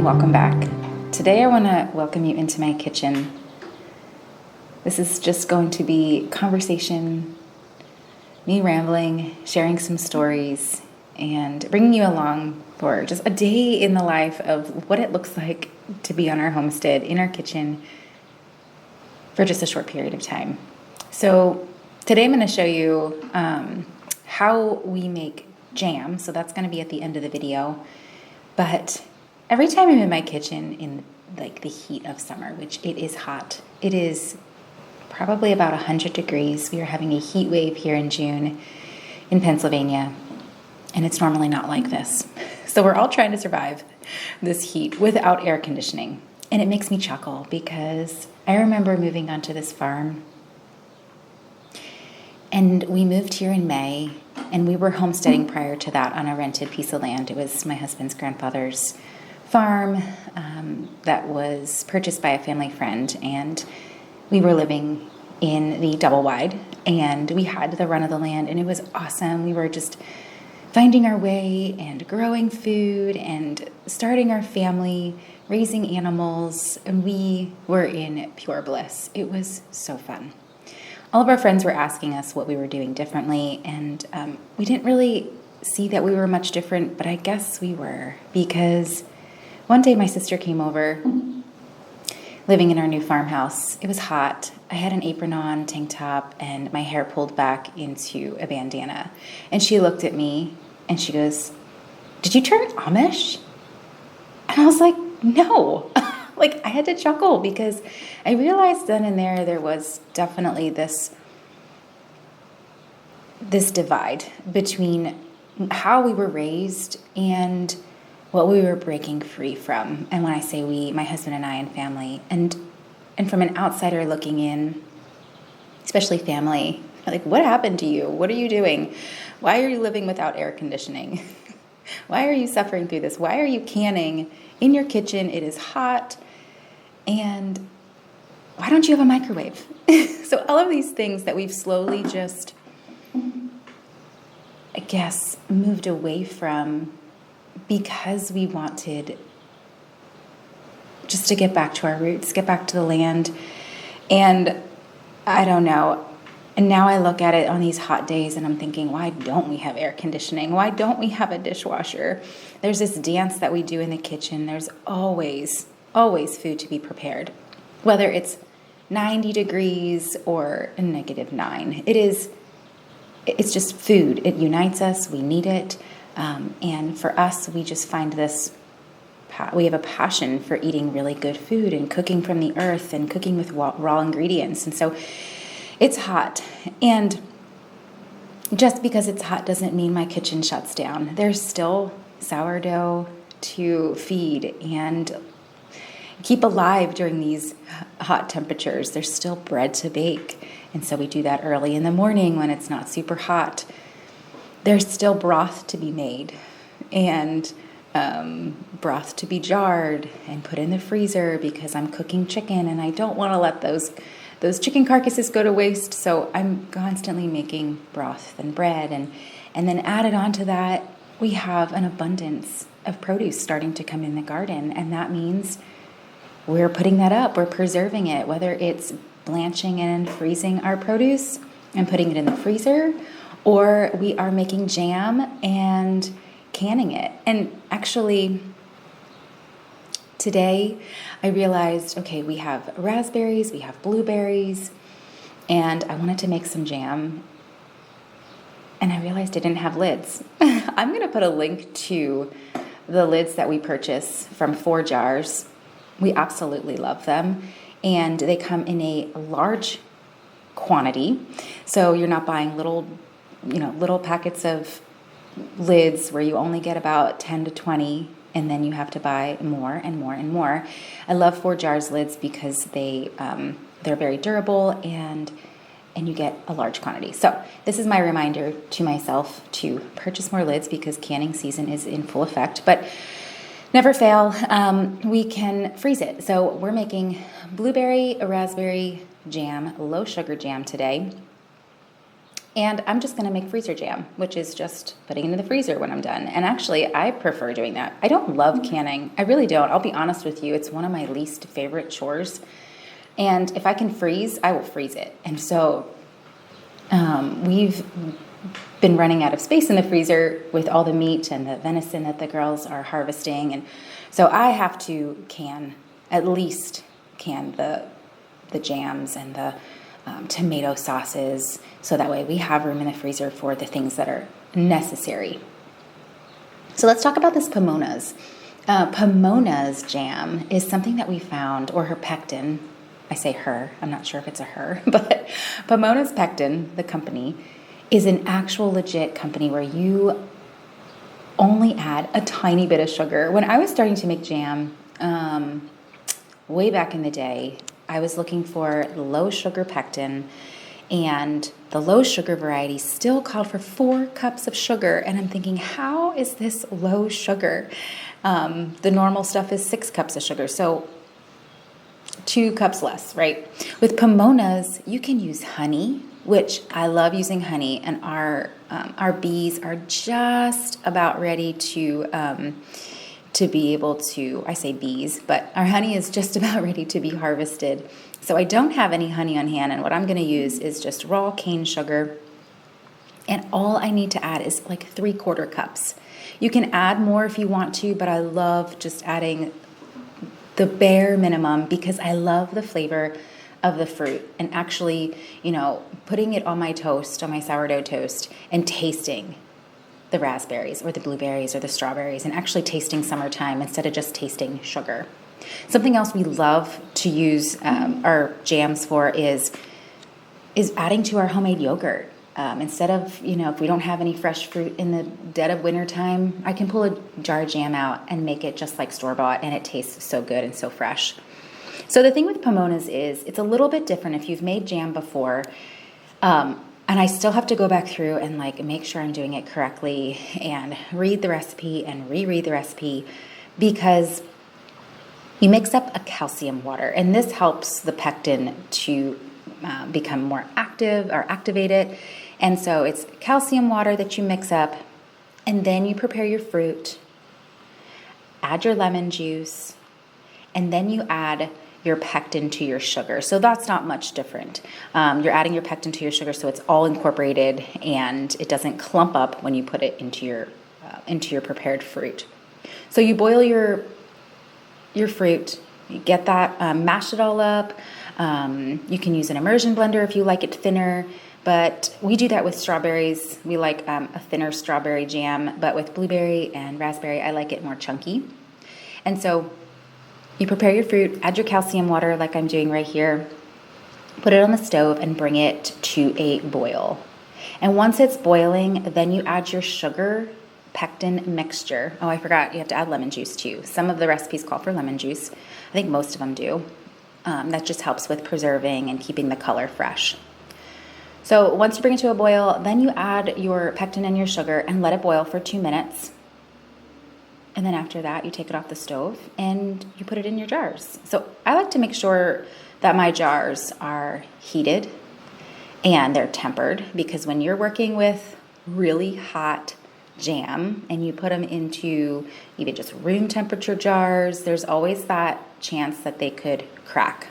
welcome back. Today I want to welcome you into my kitchen. This is just going to be conversation, me rambling, sharing some stories, and bringing you along for just a day in the life of what it looks like to be on our homestead, in our kitchen, for just a short period of time. So today I'm going to show you how we make jam. So that's going to be at the end of the video. But every time I'm in my kitchen in like the heat of summer, which it is hot, it is probably about 100 degrees. We are having a heat wave here in June in Pennsylvania, and it's normally not like this. So we're all trying to survive this heat without air conditioning. And it makes me chuckle because I remember moving onto this farm, and we moved here in May, and we were homesteading prior to that on a rented piece of land. It was my husband's grandfather's farm that was purchased by a family friend, and we were living in the double wide, and we had the run of the land, and it was awesome. We were just finding our way and growing food and starting our family, raising animals, and we were in pure bliss. It was so fun. All of our friends were asking us what we were doing differently, and we didn't really see that we were much different, but I guess we were, because one day my sister came over, living in our new farmhouse. It was hot. I had an apron on, tank top, and my hair pulled back into a bandana. And she looked at me and she goes, "Did you turn Amish?" And I was like, no. Like, I had to chuckle because I realized then and there was definitely this divide between how we were raised and what we were breaking free from. And when I say we, my husband and I and family, and from an outsider looking in, especially family, like, what happened to you? What are you doing? Why are you living without air conditioning? Why are you suffering through this? Why are you canning in your kitchen? It is hot. And why don't you have a microwave? So all of these things that we've slowly just, I guess, moved away from because we wanted just to get back to our roots, get back to the land. And I don't know. And now I look at it on these hot days and I'm thinking, why don't we have air conditioning? Why don't we have a dishwasher? There's this dance that we do in the kitchen. There's always food to be prepared, whether it's 90 degrees or a -9. It's just food. It unites us. We need it. And for us, we just find we have a passion for eating really good food and cooking from the earth and cooking with raw ingredients. And so it's hot. And just because it's hot doesn't mean my kitchen shuts down. There's still sourdough to feed and keep alive during these hot temperatures. There's still bread to bake. And so we do that early in the morning when it's not super hot. There's still broth to be made and broth to be jarred and put in the freezer because I'm cooking chicken and I don't want to let those chicken carcasses go to waste. So I'm constantly making broth and bread. And then added on to that, we have an abundance of produce starting to come in the garden. And that means we're putting that up. We're preserving it, whether it's blanching and freezing our produce and putting it in the freezer, or we are making jam and canning it. And actually, today I realized, okay, we have raspberries, we have blueberries, and I wanted to make some jam. And I realized I didn't have lids. I'm going to put a link to the lids that we purchase from 4 Jars. We absolutely love them. And they come in a large quantity. So you're not buying little packets of lids where you only get about 10 to 20, and then you have to buy more and more and more. I love 4 Jars lids because they're very durable and you get a large quantity. So this is my reminder to myself to purchase more lids because canning season is in full effect. But never fail, we can freeze it. So we're making blueberry, raspberry jam, low sugar jam today. And I'm just going to make freezer jam, which is just putting it in the freezer when I'm done. And actually, I prefer doing that. I don't love canning. I really don't. I'll be honest with you. It's one of my least favorite chores. And if I can freeze, I will freeze it. And so we've been running out of space in the freezer with all the meat and the venison that the girls are harvesting. And so I have to at least can the jams and the tomato sauces, so that way we have room in the freezer for the things that are necessary. So let's talk about this Pomona's. Pomona's jam is something that we found, or her Pectin. I say her, I'm not sure if it's a her, but Pomona's Pectin, the company, is an actual legit company where you only add a tiny bit of sugar. When I was starting to make jam, way back in the day, I was looking for low sugar Pectin, and the low sugar variety still called for 4 cups of sugar. And I'm thinking, how is this low sugar? The normal stuff is 6 cups of sugar. So 2 cups less, right? With Pomona's, you can use honey, which I love using honey. And our bees are just about ready to be able to, I say bees, but our honey is just about ready to be harvested. So I don't have any honey on hand, and what I'm going to use is just raw cane sugar. And all I need to add is like 3/4 cups. You can add more if you want to, but I love just adding the bare minimum because I love the flavor of the fruit. And actually, putting it on my toast, on my sourdough toast, and tasting the raspberries or the blueberries or the strawberries, and actually tasting summertime instead of just tasting sugar. Something else we love to use our jams for is adding to our homemade yogurt. Instead of, if we don't have any fresh fruit in the dead of winter time, I can pull a jar of jam out and make it just like store-bought, and it tastes so good and so fresh. So the thing with Pomona's is it's a little bit different if you've made jam before. And I still have to go back through and make sure I'm doing it correctly and read the recipe and reread the recipe, because you mix up a calcium water, and this helps the pectin to become more active or activate it. And so it's calcium water that you mix up, and then you prepare your fruit, add your lemon juice, and then you add your pectin to your sugar. So that's not much different. You're adding your pectin to your sugar, so it's all incorporated and it doesn't clump up when you put it into your prepared fruit. So you boil your fruit, you get that, mash it all up. You can use an immersion blender if you like it thinner, but we do that with strawberries. We like a thinner strawberry jam, but with blueberry and raspberry, I like it more chunky. And so you prepare your fruit, add your calcium water like I'm doing right here, put it on the stove and bring it to a boil. And once it's boiling, then you add your sugar pectin mixture. Oh, I forgot, you have to add lemon juice too. Some of the recipes call for lemon juice. I think most of them do. That just helps with preserving and keeping the color fresh. So once you bring it to a boil, then you add your pectin and your sugar and let it boil for 2 minutes. And then after that, you take it off the stove and you put it in your jars. So I like to make sure that my jars are heated and they're tempered, because when you're working with really hot jam and you put them into even just room temperature jars, there's always that chance that they could crack.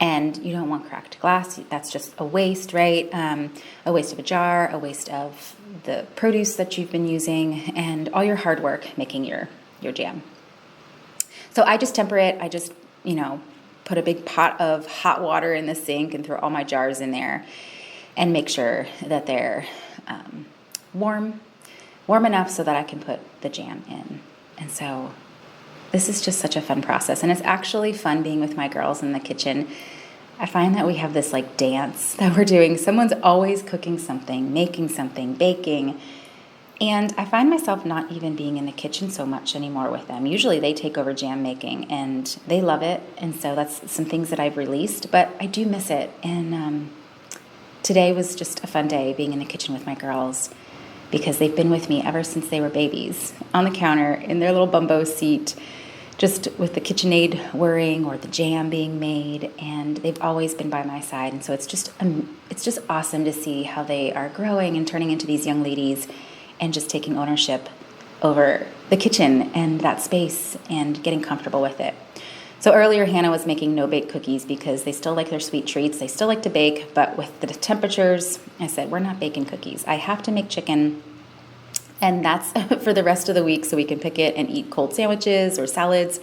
And you don't want cracked glass. That's just a waste, right? A waste of a jar, a waste of the produce that you've been using, and all your hard work making your jam. So I just temper it. I just, put a big pot of hot water in the sink and throw all my jars in there and make sure that they're warm enough so that I can put the jam in. And so this is just such a fun process, and it's actually fun being with my girls in the kitchen. I find that we have this dance that we're doing. Someone's always cooking something, making something, baking, and I find myself not even being in the kitchen so much anymore with them. Usually they take over jam making, and they love it, and so that's some things that I've released, but I do miss it. And today was just a fun day being in the kitchen with my girls, because they've been with me ever since they were babies, on the counter in their little bumbo seat, just with the KitchenAid whirring or the jam being made, and they've always been by my side. And so it's just awesome to see how they are growing and turning into these young ladies and just taking ownership over the kitchen and that space and getting comfortable with it. So earlier Hannah was making no-bake cookies because they still like their sweet treats. They still like to bake, but with the temperatures, I said, we're not baking cookies. I have to make chicken, and that's for the rest of the week so we can pick it and eat cold sandwiches or salads.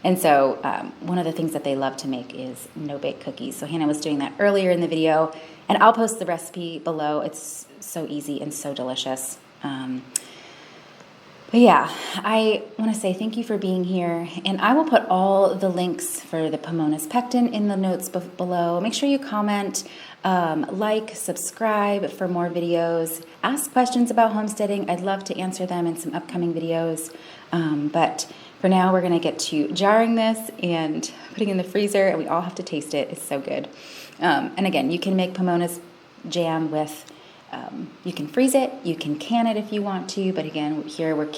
And so one of the things that they love to make is no-bake cookies. So Hannah was doing that earlier in the video, and I'll post the recipe below. It's so easy and so delicious. But yeah, I want to say thank you for being here, and I will put all the links for the Pomona's Pectin in the notes below. Make sure you comment, like, subscribe for more videos, ask questions about homesteading. I'd love to answer them in some upcoming videos, but for now we're going to get to jarring this and putting it in the freezer, and we all have to taste it. It's so good. And again, you can make Pomona's jam with you can freeze it, you can can it if you want to, but again, here we're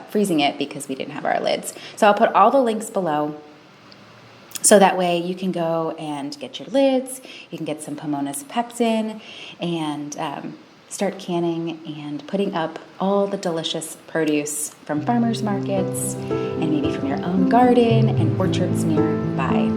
freezing it because we didn't have our lids. So I'll put all the links below, so that way you can go and get your lids, you can get some Pomona's Pectin, and start canning and putting up all the delicious produce from farmers markets and maybe from your own garden and orchards nearby.